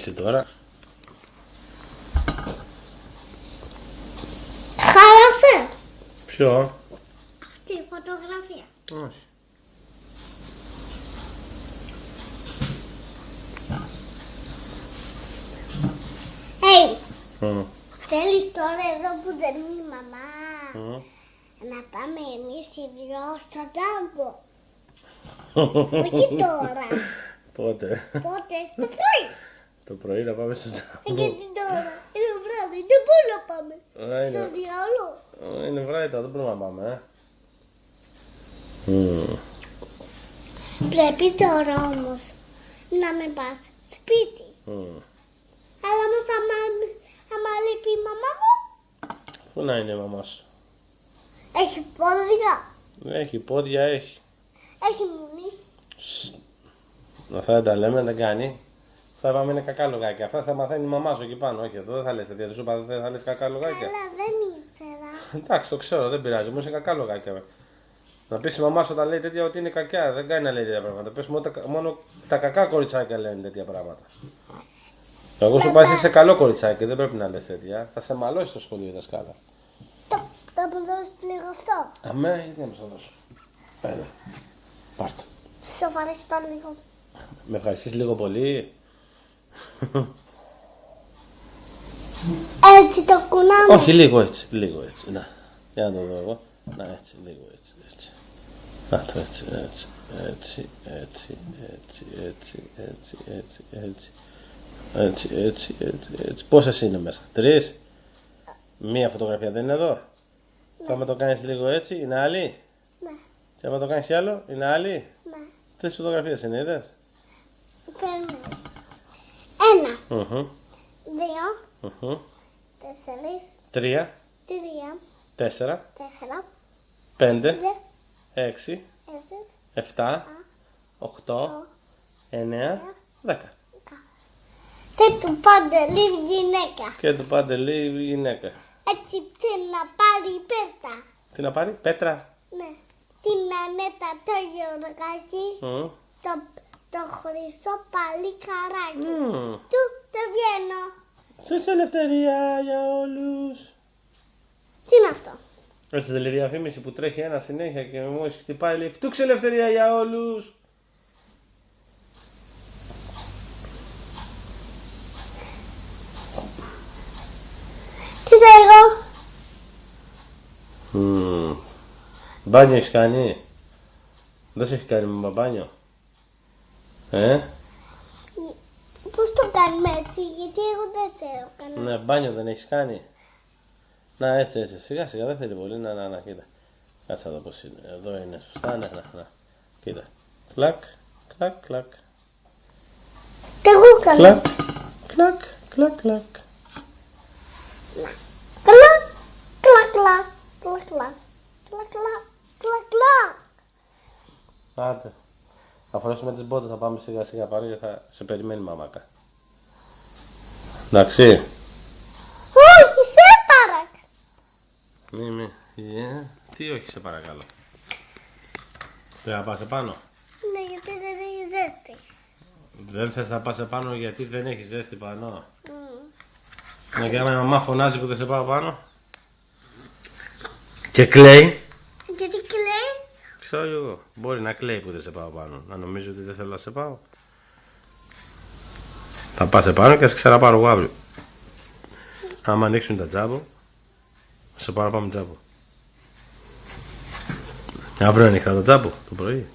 εσύ τώρα. Χάλασε. Ποιο? Αυτή η φωτογραφία. Όχι. Θέλεις τώρα εδώ που δεν είναι η μαμά να πάμε εμείς οι δυο στο τζάμπο? Όχι τώρα. Πότε? Πότε? Το πρωί. Το πρωί να πάμε στο τζάμπο. Γιατί τώρα? Είναι βράδυ, δεν μπορούμε να πάμε. Στο διάλογο. Είναι βράδυ τώρα, δεν μπορούμε να πάμε. Πρέπει τώρα όμως να με πας σπίτι. Αλλά όμως άμα λείπει η μαμά μου. Πού να είναι η μαμά σου? Έχει πόδια. Έχει πόδια, έχει. Έχει μουνί. Αυτά δεν τα λέμε, δεν κάνει. Θα πάμε είναι κακά λογάκια. Αυτά θα μαθαίνει η μαμά σου εκεί πάνω. Όχι, εδώ δεν θα λες τέτοια. Σου είπα δεν θα λες κακά λογάκια. Αλλά δεν ήξερα. Εντάξει, το ξέρω, δεν πειράζει. Μου είσαι κακά λογάκια. Να πεις η μαμά σου όταν λέει τέτοια ότι είναι κακιά. Δεν κάνει να λέει τέτοια πράγματα. Πες μόνο τα κακά κοριτσάκια λένε τέτοια πράγματα. Εγώ σου πας είσαι καλό κοριτσάκι, δεν πρέπει να λες τέτοια. Θα σε μαλώσει το σχολείο η δασκάλα. Θα μου δώσεις λίγο αυτό. Αμέ, γιατί να μου το δώσω. Έλα, πάρ' το. Σε ευχαριστώ λίγο. Με ευχαριστείς λίγο πολύ. Έτσι το κουνάμε. Όχι, λίγο έτσι, λίγο έτσι. Να, για να το δω εγώ. Να, έτσι, λίγο έτσι, έτσι. Να το έτσι, έτσι, έτσι, έτσι, έτσι, έτσι, έτσι, έτσι, έτσι. Έτσι, έτσι, έτσι, έτσι. Πόσες είναι μέσα? 3. Μία φωτογραφία δεν είναι εδώ. Ναι. Θα με το κάνεις λίγο έτσι, είναι άλλη. Ναι. Και άμα το κάνεις άλλο, είναι άλλη. Ναι. 3 φωτογραφίες είναι, είδες? Παίρνω. 1. 2. 4. 3. 4. 5. 6. 7. 8. 9. 10. Και του Παντελή γυναίκα. Και του Παντελή γυναίκα. Έτσι να πάρει πέτρα. Τι να πάρει, πέτρα? Ναι. Την Ανέτα, το Γεωργάκι, το χρυσό παλικαράκι. Του το βγαίνω. Στις ελευθερία για όλους. Τι είναι αυτό? Έτσι δεν λέει διαφήμιση που τρέχει ένα συνέχεια και μόλις χτυπάει λέει φτούξε ελευθερία για όλους. Τι θέλω? Μπάνιο έχεις κάνει? Δεν σε έχει κάνει με μπάνιο? Πώς το κάνουμε έτσι, γιατί εγώ δεν ξέρω κανένα. Ναι, μπάνιο δεν έχεις κάνει? Να έτσι, έτσι, σιγά σιγά, δεν θέλει πολύ, να, κοίτα. Κάτσε εδώ πως είναι, εδώ είναι σωστά, ναι, κοίτα. Κλακ, κλακ, κλακ. Τι εγώ κάνω? Κλακ, κλακ, κλακ, κλακ. Κλακ, κλακ, κλακ, κλακ, κλακ, κλακ, κλακ, κλακ. Άντε. Θα φορέσουμε τις μπότες, θα πάμε σιγά σιγά πάνω και θα σε περιμένει η μαμάκα. Εντάξει. Όχι, σε παρακαλώ. Τι όχι σε παρακαλώ. Πρέπει να πας επάνω. Ναι, γιατί δεν έχει ζέστη. Δεν θες να πας επάνω γιατί δεν έχει ζέστη πάνω. Να και άμα η μαμά φωνάζει που δεν σε πάω πάνω. Και κλαίει. Γιατί κλαίει? Ξέρω εγώ. Μπορεί να κλαίει που δεν σε πάω πάνω. Να νομίζω ότι δεν θέλω να σε πάω. Θα πας επάνω και θα σε ξαναπάρω εγώ αύριο. Άμα ανοίξουν τα τζάμπο, θα σε πάρω πάμε τζάμπο. Αύριο είναι ανοιχτά τα τζάμπο το πρωί?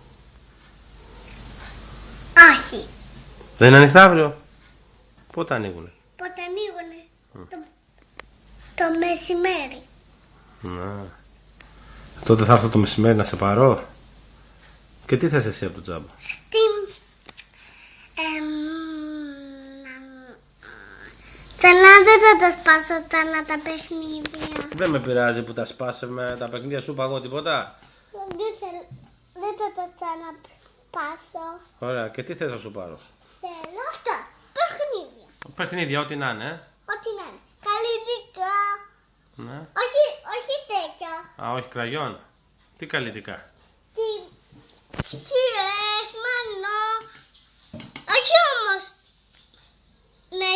Όχι. Δεν είναι ανοιχτά αύριο? Πότε ανοίγουνε? Πότε ανοίγουνε? Το μεσημέρι. Να. Τότε θα έρθω το μεσημέρι να σε πάρω. Και τι θες εσύ από το τζάμπο? Ξανά δεν θα τα σπάσω ξανά τα παιχνίδια. Δεν με πειράζει που τα σπάσε με τα παιχνίδια σου, είπα εγώ τίποτα. Δεν θα τα ξαναπάσω. Ωραία, και τι θες να σου πάρω? Θέλω αυτά, παιχνίδια. Παιχνίδια, ό,τι να είναι. Ό,τι να είναι. Καλλιτικά. Ναι. Όχι τέτοια. Α, όχι κραγιόν. Τι καλλιτικά? Τι σκιές, μανώ. Όχι όμως. Ναι,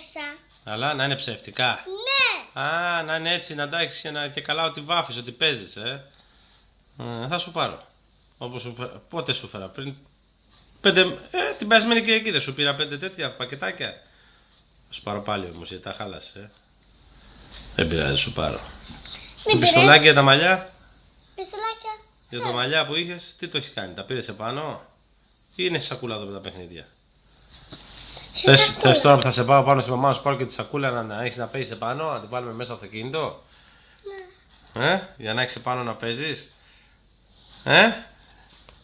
μέσα. Αλλά να είναι ψεύτικα. Ναι. Α, να είναι έτσι, να τα έχεις και καλά ότι βάφεις, ότι παίζεις, θα σου πάρω. Όπως πότε σου φέρα, πριν 5, την περασμένη και εκεί δεν σου πήρα 5 τέτοια πακετάκια. Θα σου πάρω πάλι όμως, γιατί τα χάλασε. Δεν πειράζει, σου πάρω. Το πιστολάκι για τα μαλλιά. Πιστολάκια. Για τα μαλλιά που είχες, τι το έχεις κάνει, τα πήρες επάνω ή είναι στη σακούλα εδώ με τα παιχνίδια. Θες τώρα που θα σε πάω πάνω στη μαμά να σου πάρω και τη σακούλα να έχεις να παίζεις επάνω, να την βάλουμε μέσα στο αυτοκίνητο. Ναι. Για να έχεις επάνω να παίζεις.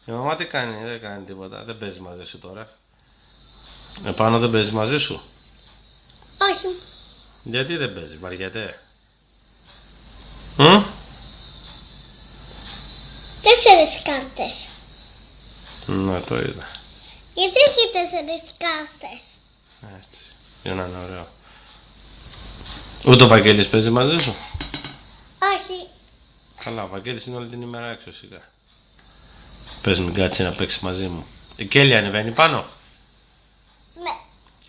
Η μαμά τι κάνει, δεν κάνει τίποτα, δεν παίζει μαζί σου τώρα. Επάνω δεν παίζει μαζί σου. Όχι. Γιατί δεν παίζει, βαριέται. 4 κάρτες. Ναι, το είδα. Γιατί έχει 4 κάρτες. Έτσι, για να είναι ωραίο. Ούτε ο Βαγγέλης παίζει μαζί σου. Όχι. Καλά, ο Βαγγέλης είναι όλη την ημέρα έξω σιγά. Πες μην κάτσει να παίξει μαζί μου. Η Κέλλη ανεβαίνει πάνω. Ναι.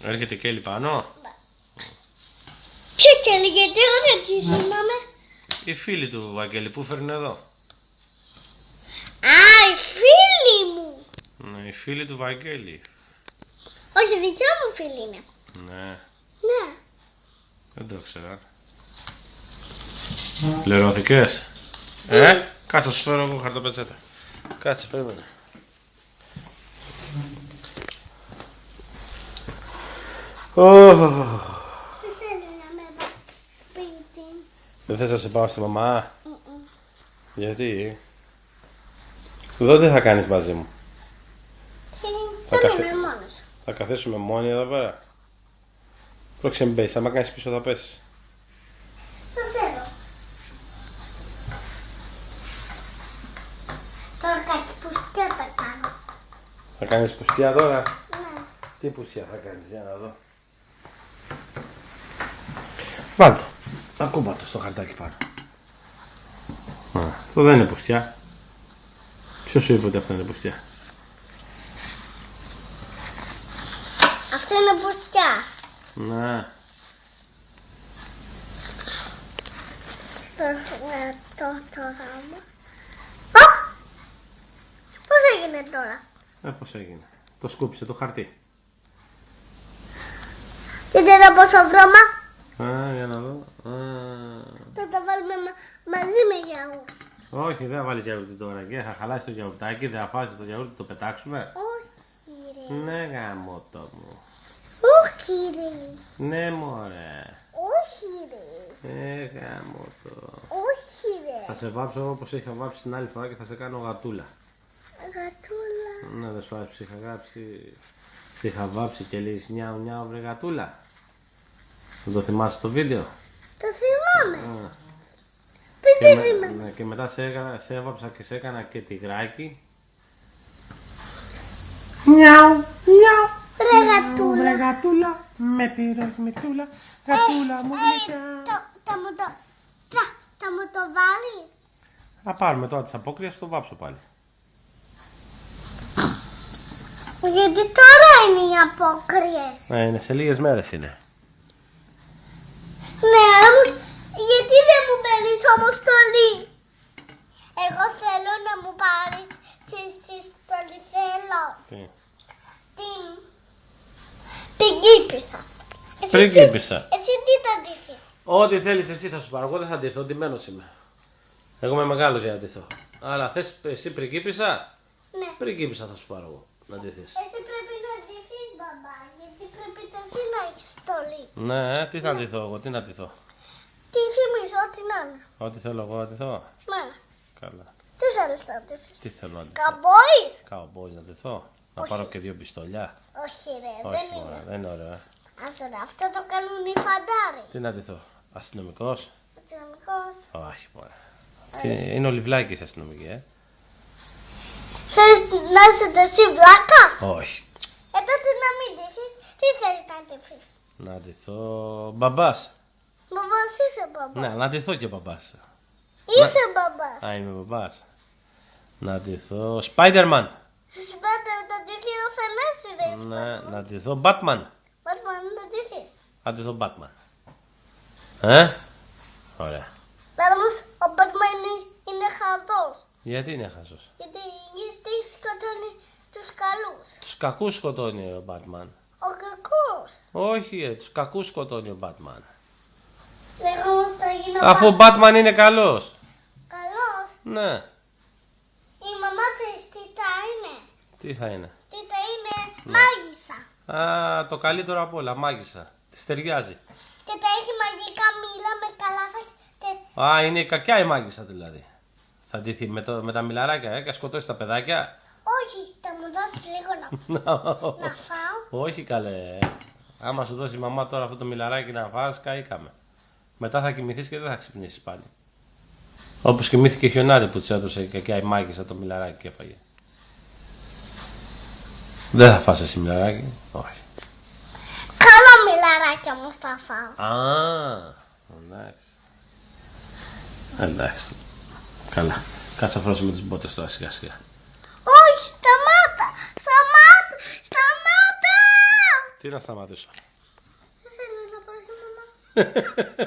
Έρχεται η Κέλλη πάνω. Ναι. Ποιο Κέλλη, γιατί εγώ δεν τη θυμάμαι. Οι φίλοι του Βαγγέλη που φέρνουν εδώ. Α, οι φίλοι μου. Ναι, οι φίλοι του Βαγγέλη. Όχι, δικιά μου φίλη είναι. Ναι, Ναι. δεν το ήξερα. Πληρώθηκες. Κάτσε σου φέρω εγώ χαρτοπετσέτα. Κάτσε, περίμενε. Δεν θέλω να με πας σπίτι. Δεν θες να σε πάω στη μαμά. Γιατί. Εδώ τι θα κάνεις μαζί μου. Δεν είμαι μόνος. Θα καθίσουμε μόνοι εδώ πέρα. Πρόξε μην πέσεις, άμα κάνεις πίσω θα πέσεις. Δεν θέλω. Τώρα κάτι πουστιά θα κάνω. Θα κάνεις πουστιά τώρα. Ναι. Τι πουστιά θα κάνεις, για να δω. Βάλτο. Ακούμπα το στο χαρτάκι πάνω. Αυτό δεν είναι πουστιά. Ποιος σου είπε ότι αυτό είναι πουστιά. Αυτό είναι πουστιά. Ναι. Το γάμο. Αχ! Πώς έγινε τώρα. Πώς έγινε. Το σκούπισε το χαρτί. Και δεν θα πω στο βρώμα. Για να δω. Θα τα βάλουμε μαζί με γιαούρτι. Όχι, δεν θα βάλεις γιαούρτι τώρα και θα χαλάσει το γιαουρτάκι, δεν θα φάσεις το γιαούρτι, το πετάξουμε. Όχι ρε. Ναι, γαμώτο μου. Όχι ρε. Ναι, μωρέ. Όχι ρε. Γαμώτο. Όχι Θα ρε. σε βάψω όπως είχα βάψει την άλλη φορά και θα σε κάνω γατούλα. Γατούλα. Ναι, δεν σου άρεσε, είχα βάψει και λες νιάου νιάου βρε γατούλα. Δεν το θυμάσαι το βίντεο. Το θυμάμαι. Ναι, και μετά σε έβαψα και σε έκανα και τυγράκι. Νιάου, νιάου. Ρε γατούλα. Βρε γατούλα, με τη ροσμητούλα, γατούλα μου γλυκιά. Θα μου το βάλει. Θα πάρουμε τώρα τις απόκριες, θα το βάψω πάλι. Γιατί τώρα είναι οι απόκριες. Είναι σε λίγες μέρες είναι. Ναι, όμως γιατί δεν μου παίρνεις όμως στολή. Εγώ θέλω να μου πάρεις τη στολή, θέλω. Τι. Την πριγκίπισσα. Πριγκίπισσα. Εσύ τι θα ντυθείς. Ό,τι θέλεις εσύ θα σου πάρω, εγώ δεν θα ντυθώ, ντυμένος είμαι. Εγώ είμαι μεγάλος για να ντυθώ. Αλλά θες εσύ πριγκίπισσα. Ναι. Πριγκίπισσα θα σου πάρω εγώ να ντυθείς. Εσύ πρέπει να ντυθείς μπαμπά, γιατί πρέπει και εσύ να έχεις στολή. Ναι, τι θα ντυθώ εγώ, τι να ντυθώ. Τι θυμίζω, ό,τι να είναι. Ό,τι θέλω εγώ να ντυθώ. Ναι. Καλά. Τι θέλεις να ντυθείς. Τι θέλω να ντυθώ. Καμπόης. Καουμπόις να ντυθώ. Να Όχι. πάρω και 2 πιστολιά. Όχι ρε, Όχι, δεν μωρέ, είναι. δεν είναι ωραίο. Άσε ρε, αυτό το κάνουν οι φαντάροι. Τι να ντυθώ. Αστυνομικός. Αστυνομικός. Όχι, μωρέ. Είναι ο Λιβλάκης αστυνομική, Θέλεις να είσαι εσύ βλάκας. Όχι. Τότε να μην ντυθείς. Τι θέλεις να ντυθείς. Να ντυθώ μπαμπάς. Μπαμπάς είσαι μπαμπά. Ναι, να ντυθώ και μπαμπάς. Είσαι μπαμπάς. Α, είμαι μπαμπάς. Να ντυθώ Spider-Man. Σπάτε να ντυθεί ο Θανάσης ρε. Ναι, να ντυθώ Batman. Πατμάν να ντυθείς. Άντε τον Batman. Ωραία. Όμως ο Batman είναι χαζός. Γιατί είναι χαζός? Γιατί σκοτώνει τους καλούς. Τους κακούς σκοτώνει ο Batman. Ο κακός. Όχι, τους κακούς σκοτώνει ο Batman. Εγώ θα γίνω Αφού ο Batman είναι καλός. καλός. Ναι. Η μαμά της τι θα είναι. Τι θα είναι? Τι θα είναι μάγισσα. Α, το καλύτερο απ' όλα, μάγισσα. Της ταιριάζει. Και θα έχει μαγικά μήλα με καλάθια. Α, είναι η κακιά η μάγισσα δηλαδή. Θα ντυθεί με τα μιλαράκια, και σκοτώσει τα παιδάκια. Όχι, θα μου δώσει λίγο να φάω. Όχι καλέ. Άμα σου δώσει η μαμά τώρα αυτό το μιλαράκι να φας, καήκαμε. Μετά θα κοιμηθείς και δεν θα ξυπνήσεις πάλι. Όπως κοιμήθηκε η Χιονάτη που της έδωσε η κακιά η μάγισσα το μιλαράκι και έφαγε. Δεν θα φας εσύ μιλαράκι? Όχι. Καλά μιλαράκια μου θα φάω. Α, εντάξει. Εντάξει. Καλά. Κάτσε να φρώσουμε τις μπότες τώρα σιγά σιγά. Όχι, σταμάτα! Σταμάτα! Τι να σταματήσω? Δεν θέλω να πάω στη μαμά.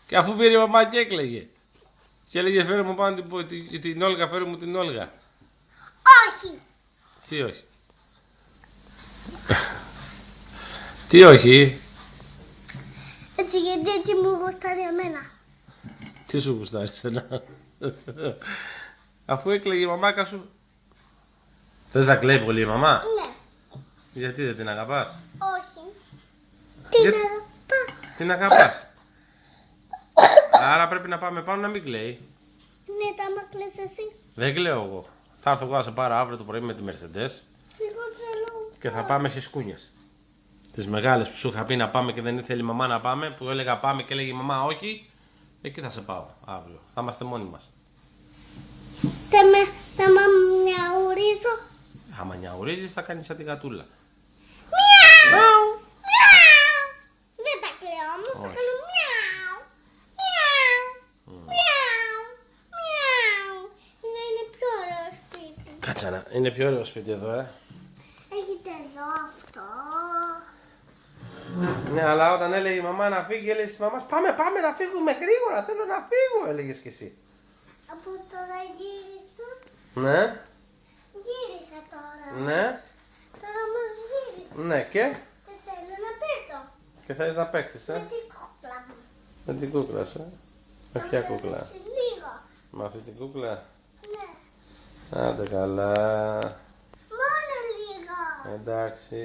Και αφού πήρε η μαμά και έκλαιγε. Και έλεγε φέρε μου πάνω την Όλγα, φέρε μου την Όλγα. Όχι! Τι όχι? Τι όχι? Έτσι γιατί έτσι μου γουστάρει εμένα. Τι σου γουστάρει εσένα? Αφού έκλαιγε η μαμάκα σου. Θες να κλαίει πολύ η μαμά? Ναι. Γιατί δεν την αγαπάς? Όχι. Τι Για- να πάω. Την αγαπάς. Άρα πρέπει να πάμε πάνω να μην κλαίει. Ναι, τα άμα κλαις εσύ. Δεν κλαίω εγώ. Θα έρθω εγώ να σε πάρω αύριο το πρωί με τη Mercedes Εγώ θέλω. και θα πάμε στις κούνιες. Τις μεγάλες που σου είχα πει να πάμε και δεν ήθελε η μαμά να πάμε, που έλεγα πάμε και έλεγε η μαμά όχι. Εκεί θα σε πάω αύριο. Θα είμαστε μόνοι μας. Θα μαμιαουρίζω. Άμα νιαουρίζεις θα κάνεις σαν τη γατούλα. Μιαου. Μιαου. Δεν τα κλαίω όμως, θα Όχι. κάνω μιαου. Μιαου. Μιαου. Μιαου. Είναι πιο ωραίο σπίτι. Κάτσα να. Είναι πιο ωραίο σπίτι εδώ, Έχετε εδώ αυτό. Ναι, αλλά όταν έλεγε η μαμά να φύγει, έλεγε η μαμά πάμε να φύγουμε γρήγορα. Θέλω να φύγω, έλεγες κι εσύ. Από τώρα γύρισα. Ναι, Γύρισα τώρα. ναι, Τώρα όμως γύρισα. ναι και. Δεν θέλω να πέτω. Και θέλεις να παίξεις, Με την κούκλα μου. Με την κούκλα σου, Με ποια κούκλα? Λίγο. Με αυτή την κούκλα. Ναι. Άντε καλά. Μόνο λίγο. Εντάξει.